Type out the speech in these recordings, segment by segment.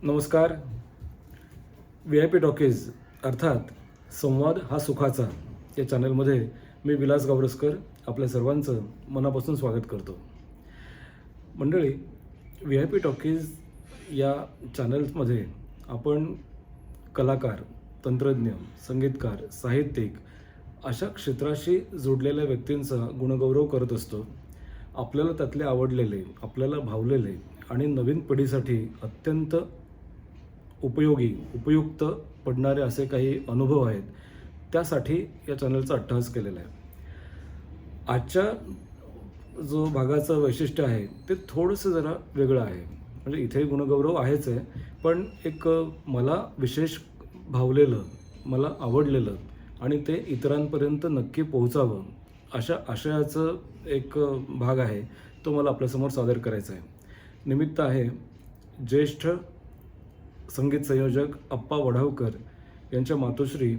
नमस्कार. VIP talkies अर्थात संवाद हा सुखाचा या चॅनलमध्ये मी विलास गावरस्कर आपल्या सर्वांचं मनापासून स्वागत करतो. मंडळी, VIP टॉकीज या चॅनल्समध्ये आपण कलाकार, तंत्रज्ञ, संगीतकार, साहित्यिक अशा क्षेत्राशी जोडलेल्या व्यक्तींचा गुणगौरव करत असतो. आपल्याला त्यातले आवडलेले, आपल्याला भावलेले आणि नवीन पिढीसाठी अत्यंत उपयुक्त पडणारे असे काही अनुभव आहेत, त्यासाठी या चॅनलचा अट्टहास केलेला आहे. आजच्या जो भागाचं वैशिष्ट्य आहे ते थोडंसं जरा वेगळं आहे. म्हणजे इथे गुणगौरव आहेच आहे, पण एक मला विशेष भावलेलं, मला आवडलेलं आणि ते इतरांपर्यंत नक्की पोहोचावं अशा आशयाचं एक भाग आहे, तो मला आपल्यासमोर सादर करायचा आहे. निमित्त आहे ज्येष्ठ संगीत संयोजक अप्पा वढावकर यांच्या मातोश्री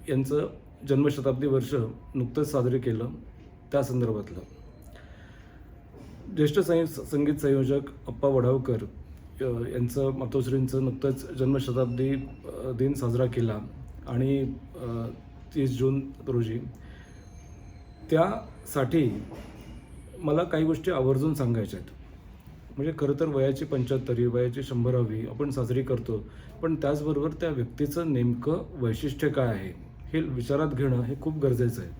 यांचं जन्मशताब्दी वर्ष नुकतंच साजरे केलं, त्या संदर्भातलं. ज्येष्ठ संगीत संयोजक अप्पा वढावकर यांचं मातोश्रींचं नुकतंच जन्मशताब्दी दिन साजरा केला आणि 30 जून रोजी. त्यासाठी मला काही गोष्टी आवर्जून सांगायच्या आहेत. म्हणजे खरं तर वयाची 75वी, वयाची 100वी आपण साजरी करतो, पण त्याचबरोबर त्या व्यक्तीचं नेमकं वैशिष्ट्य काय आहे हे विचारात घेणं हे खूप गरजेचं आहे.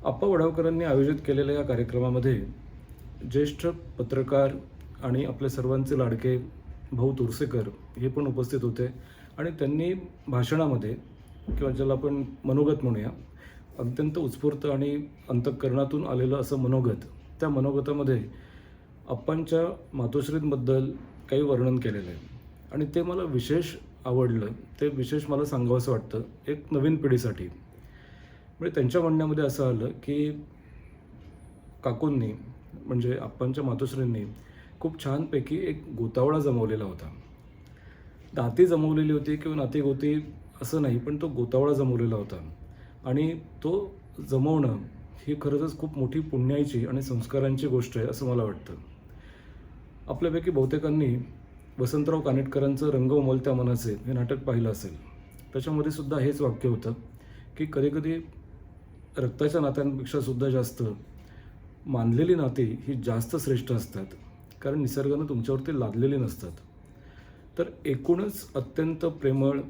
अप्पा वढावकरांनी आयोजित केलेल्या या कार्यक्रमामध्ये ज्येष्ठ पत्रकार आणि आपल्या सर्वांचे लाडके भाऊ तुरसेकर हे पण उपस्थित होते आणि त्यांनी भाषणामध्ये, किंवा ज्याला आपण मनोगत म्हणूया, अत्यंत उत्स्फूर्त आणि अंतःकरणातून आलेलं असं मनोगत, त्या मनोगतामध्ये अप्पांच्या मातोश्रींबद्दल काही वर्णन केलेलं आहे आणि ते मला विशेष आवडलं. ते विशेष मला सांगावंसं वाटतं एक नवीन पिढीसाठी. म्हणजे त्यांच्या म्हणण्यामध्ये असं आलं की काकूंनी, म्हणजे अप्पांच्या मातोश्रींनी खूप छानपैकी एक गोतावळा जमवलेला होता. नाती जमवलेली होती किंवा नातीगोती असं नाही, पण तो गोतावळा जमवलेला होता आणि तो जमवणं ही खरंच खूप मोठी पुण्याईची आणि संस्कारांची गोष्ट आहे असं मला वाटतं. आपल्यापैकी बहुतेकांनी वसंतराव कानेटकरांचं रंग उमलत्या मनाचे हे नाटक पाहिलं असेल. त्याच्यामध्ये सुद्धा हेच वाक्य होतं की कधीकधी रक्ताच्या नात्यांपेक्षा सुद्धा जास्त मानलेली नाती ही जास्त श्रेष्ठ असतात, कारण निसर्गानं तुमच्यावरती लादलेली नसतात. तर एकूणच अत्यंत प्रेमळ,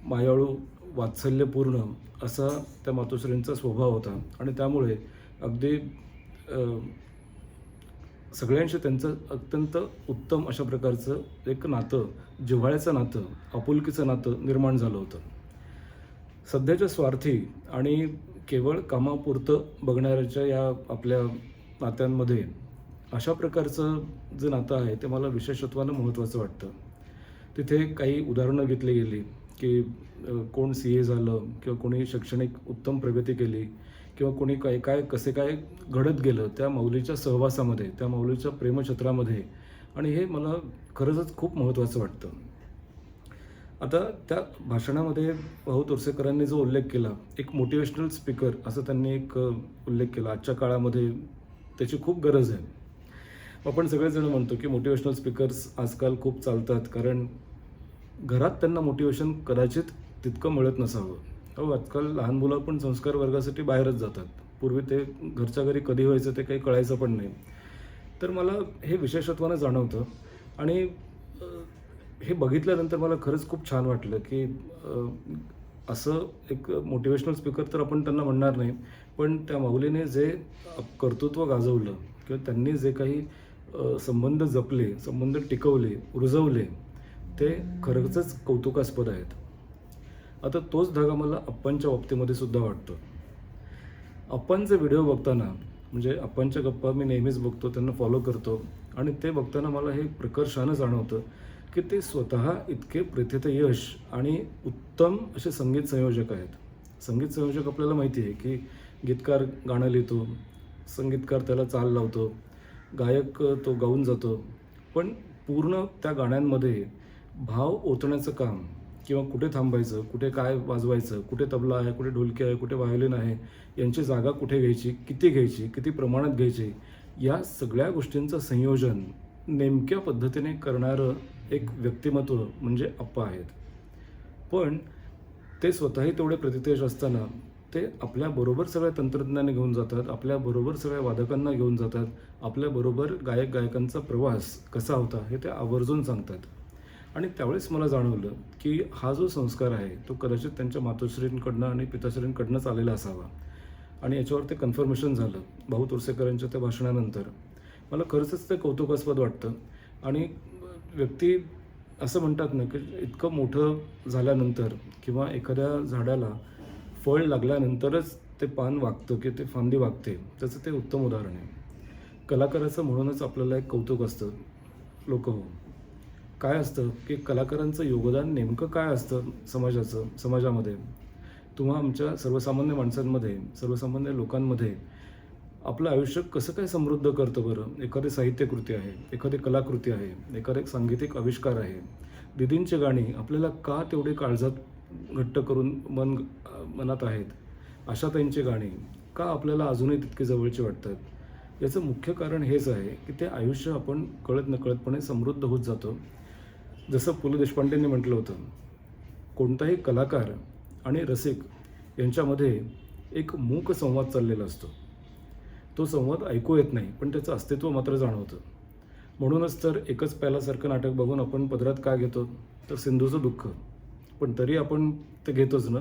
मायाळू, वात्सल्यपूर्ण असा त्या मातोश्रींचा स्वभाव होता आणि त्यामुळे अगदी सगळ्यांशी त्यांचं अत्यंत उत्तम अशा प्रकारचं एक नातं, जिव्हाळ्याचं नातं, आपुलकीचं नातं निर्माण झालं होतं. सध्याच्या स्वार्थी आणि केवळ कामापुरतं बघणाऱ्याच्या या आपल्या नात्यांमध्ये अशा प्रकारचं जे नातं आहे ते मला विशेषत्वानं महत्त्वाचं वाटतं. तिथे काही उदाहरणं घेतली गेली की कोण CA झालं किंवा कोणी शैक्षणिक उत्तम प्रगती केली किंवा कोणी कसे काय घडत गेलं त्या माऊलीच्या सहवासामध्ये, त्या माऊलीच्या प्रेमछत्रामध्ये, आणि हे मला खरंच खूप महत्त्वाचं वाटतं. आता त्या भाषणामध्ये भाऊ तुरसेकरांनी जो उल्लेख केला, एक मोटिवेशनल स्पीकर असं त्यांनी एक उल्लेख केला. आजच्या काळामध्ये त्याची खूप गरज आहे. आपण सगळेजण म्हणतो की मोटिवेशनल स्पीकर्स आजकाल खूप चालतात, कारण घरात त्यांना मोटिवेशन कदाचित तितकं मिळत नसावं. आजकाल लहान मुलं पण संस्कार वर्गासाठी बाहेरच जातात. पूर्वी ते घरच्या घरी कधी व्हायचं ते काही कळायचं पण नाही. तर मला हे विशेषत्वानं जाणवतं आणि हे बघितल्यानंतर मला खरंच खूप छान वाटलं की असं एक मोटिवेशनल स्पीकर तर आपण त्यांना म्हणणार नाही, पण त्या माऊलीने जे कर्तृत्व गाजवलं किंवा त्यांनी जे काही संबंध जपले, संबंध टिकवले, रुजवले, ते खरंच कौतुकास्पद आहेत. आता तोच धागा मला अप्पांच्या बाबतीमध्ये सुद्धा वाटतो. अप्पांचे व्हिडिओ बघताना, म्हणजे अप्पांच्या गप्पा मी नेहमीच बघतो, त्यांना फॉलो करतो आणि ते बघताना मला हे प्रकर्षानं जाणवतं की ते स्वतः इतके प्रथितयश आणि उत्तम असे संगीत संयोजक आहेत. संगीत संयोजक आपल्याला माहिती आहे की गीतकार गाणं लिहितो, संगीतकार त्याला चाल लावतो, गायक तो गाऊन जातो, पण पूर्ण त्या गाण्यांमध्ये भाव ओतण्याचं काम, किंवा कुठे थांबायचं, कुठे काय वाजवायचं, कुठे तबला आहे, कुठे ढोलकी आहे, कुठे व्हायोलिन आहे, यांची जागा कुठे घ्यायची, किती प्रमाणात घ्यायची, या सगळ्या गोष्टींचं संयोजन नेमक्या पद्धतीने करणारं एक व्यक्तिमत्व म्हणजे आप्पा आहेत. पण ते स्वतःही तेवढे प्रतिथयश असताना ते आपल्याबरोबर सगळ्या तंत्रज्ञाने घेऊन जातात, आपल्याबरोबर सगळ्या वादकांना घेऊन जातात, आपल्याबरोबर गायक-गायकांचा प्रवास कसा होता हे ते आवर्जून सांगतात. आणि त्यावेळेस मला जाणवलं, की हा जो संस्कार आहे तो कदाचित त्यांच्या मातोश्रींकडनं आणि पिताश्रींकडनंच आलेला असावा. आणि याच्यावर ते कन्फर्मेशन झालं भाऊ तोरसेकरांच्या त्या भाषणानंतर. मला खरंच ते कौतुकास्पद वाटतं. आणि व्यक्ती असं म्हणतात ना, की इतकं मोठं झाल्यानंतर किंवा एखाद्या झाडाला फळ लागल्यानंतरच ते पान वागतं की ते फांदी वागते, त्याचं ते उत्तम उदाहरण आहे. कलाकाराचं म्हणूनच आपल्याला एक कौतुक असतं. लोकं हो. काय असतं, की कलाकारांचं योगदान नेमकं काय असतं समाजामध्ये? तुम्हा आमच्या सर्वसामान्य माणसांमध्ये, सर्वसामान्य लोकांमध्ये आपलं आयुष्य कसं काय समृद्ध करतं बरं? एखादी साहित्यकृती आहे, एखादी कलाकृती आहे, एखादा एक सांगीतिक आविष्कार आहे. दीदींची गाणी आपल्याला का तेवढे काळजात घट्ट करून मनात आहेत? आशाताईंची गाणी का आपल्याला अजूनही तितकी जवळची वाटतात? याचं मुख्य कारण हेच आहे, की ते आयुष्य आपण कळत-नकळतपणे समृद्ध होत जातो. जसं पु. ल. देशपांडेंनी म्हटलं होतं, कोणताही कलाकार आणि रसिक यांच्यामध्ये एक मूक संवाद चाललेला असतो. तो संवाद ऐकू येत नाही, पण त्याचं अस्तित्व मात्र जाणवतं. म्हणूनच तर एकच प्यालासारखं नाटक बघून आपण पदरात का घेतो? तर सिंधूचं दुःख. पण तरी आपण ते घेतोच ना.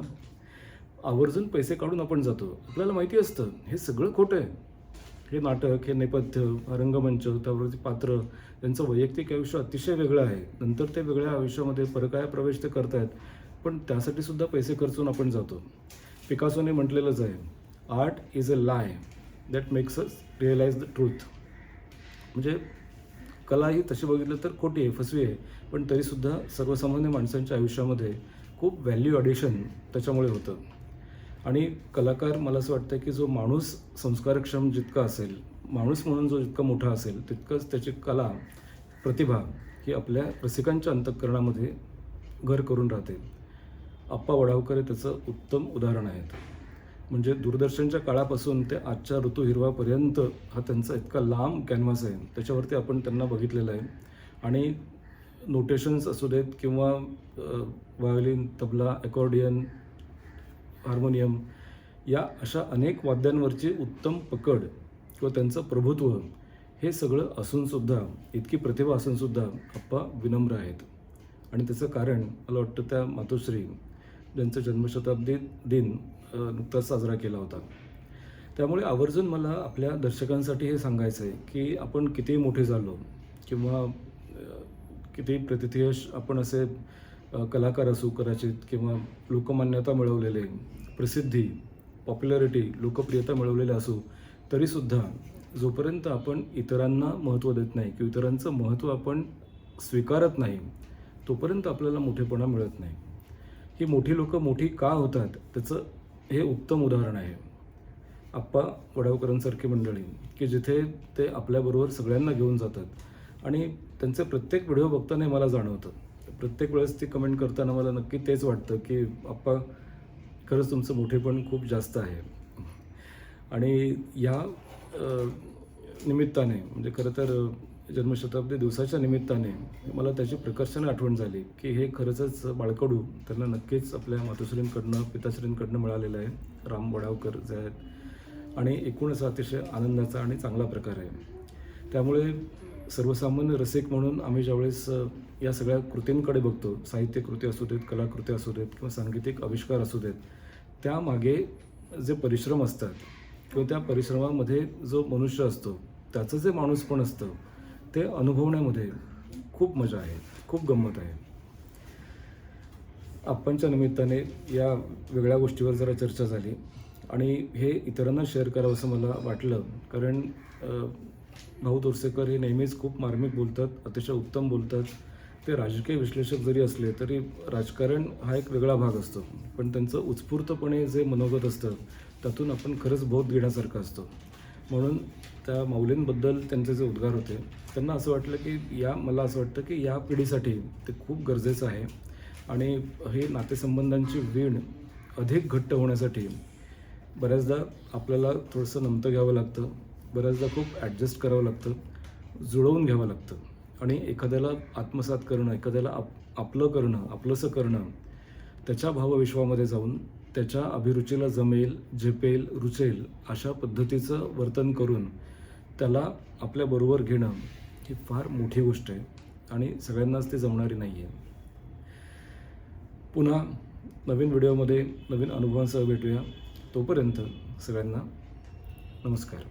आवर्जून पैसे काढून आपण जातो. आपल्याला माहिती असतं हे सगळं खोटं आहे. हे नाटक, हे नेपथ्य, हा रंगमंच, त्यावरची पात्र, त्यांचं वैयक्तिक आयुष्य अतिशय वेगळं आहे. नंतर ते वेगळ्या आयुष्यामध्ये परकाया प्रवेश ते करतायत, पण त्यासाठी सुद्धा पैसे खर्चून आपण जातो. पिकासोने म्हटलेलंच आहे, art is a lie that makes us realise the truth. म्हणजे कला ही तशी बघितलं तर खोटी आहे, फसवी आहे, पण तरीसुद्धा सर्वसामान्य माणसांच्या आयुष्यामध्ये खूप व्हॅल्यू ॲडिशन त्याच्यामुळे होतं. आणि कलाकार, मला असं वाटतं की जो माणूस संस्कारक्षम जितका असेल, माणूस म्हणून जो जितका मोठा असेल, तितकंच त्याची कला, प्रतिभा ही आपल्या रसिकांच्या अंतःकरणामध्ये घर करून राहते. आप्पा वडावकर हे त्याचं उत्तम उदाहरण आहेत. म्हणजे दूरदर्शनच्या काळापासून ते आजच्या ऋतू हिरवापर्यंत हा त्यांचा इतका लांब कॅनव्हास आहे. त्याच्यावरती आपण त्यांना बघितलेलं आहे. आणि नोटेशन्स असू देत किंवा व्हायोलिन, तबला, अकॉर्डियन, हार्मोनियम या अशा अनेक वाद्यांवरची उत्तम पकड किंवा त्यांचं प्रभुत्व हे सगळं असूनसुद्धा, इतकी प्रतिभा असूनसुद्धा आप्पा विनम्र आहेत. आणि त्याचं कारण मला वाटतं त्या मातोश्री ज्यांचा जन्मशताब्दी दिन नुकताच साजरा केला होता. त्यामुळे आवर्जून मला आपल्या दर्शकांसाठी हे सांगायचं आहे, की आपण कितीही मोठे झालो किंवा किती प्रतिथयश आपण असे कलाकार असू कदाचित, किंवा लोकमान्यता मिळवलेले, प्रसिद्धी, पॉप्युलॅरिटी, लोकप्रियता मिळवलेले असू, तरीसुद्धा जोपर्यंत आपण इतरांना महत्त्व देत नाही किंवा इतरांचं महत्त्व आपण स्वीकारत नाही, तोपर्यंत आपल्याला मोठेपणा मिळत नाही. ही मोठी लोकं मोठी का होतात त्याचं हे उत्तम उदाहरण आहे. आप्पा वडावकरांसारखी मंडळी, की जिथे ते आपल्याबरोबर सगळ्यांना घेऊन जातात. आणि त्यांचे प्रत्येक व्हिडिओ बघताना मला जाणवतं, प्रत्येक वेळेस ती कमेंट करताना मला नक्की तेच वाटतं, की आप्पा खरंच तुमचं मोठेपण खूप जास्त आहे. आणि या निमित्ताने, म्हणजे खरं तर जन्मशताब्दी दिवसाच्या निमित्ताने मला त्याची प्रकर्षाने आठवण झाली, की हे खरंच बाळकडू त्यांना नक्कीच आपल्या मातोश्रींकडनं, पिताश्रींकडनं मिळालेलं आहे, राम वडावकर जे आहेत. आणि एकूणच अतिशय आनंदाचा आणि चांगला प्रकार आहे. त्यामुळे सर्वसामान्य रसिक म्हणून आम्ही ज्यावेळेस या सगळ्या कृतींकडे बघतो, साहित्यकृती असू देत, कलाकृती असू देत किंवा सांगीतिक आविष्कार असू देत, त्यामागे जे परिश्रम असतात किंवा त्या परिश्रमामध्ये जो मनुष्य असतो, त्याचं जे माणूसपण असतं, ते अनुभवण्यामध्ये खूप मजा आहे, खूप गंमत आहे. आप्पांच्या निमित्ताने या वेगळ्या गोष्टीवर जरा चर्चा झाली आणि हे इतरांना शेअर करावं असं मला वाटलं. कारण भाऊ तोरसेकर हे नेहमीच खूप मार्मिक बोलतात, अतिशय उत्तम बोलतात. ते राजकीय विश्लेषक जरी असले तरी राजकारण हा एक वेगळा भाग असतो, पण त्यांचं उत्स्फूर्तपणे जे मनोगत असतं त्यातून आपण खरंच बोध घेण्यासारखं असतो. म्हणून त्या माऊलींबद्दल त्यांचे जे उद्गार होते, त्यांना असं वाटलं की मला असं वाटतं की या पिढीसाठी ते खूप गरजेचं आहे. आणि हे नातेसंबंधांची वीण अधिक घट्ट होण्यासाठी बऱ्याचदा आपल्याला थोडंसं नमतं घ्यावं लागतं, बऱ्याचदा खूप ॲडजस्ट करावं लागतं, जुळवून घ्यावं लागतं. आणि एखाद्याला आत्मसात करणं, एखाद्याला आपलं करणं, आपलंसं करणं, त्याच्या भावविश्वामध्ये जाऊन त्याच्या अभिरुचीला जमेल, झेपेल, रुचेल अशा पद्धतीचं वर्तन करून त्याला आपल्याबरोबर घेणं ही फार मोठी गोष्ट आहे आणि सगळ्यांनाच ते जमणारी नाही आहे. पुन्हा नवीन व्हिडिओमध्ये नवीन अनुभवांसह भेटूया. तोपर्यंत सगळ्यांना नमस्कार.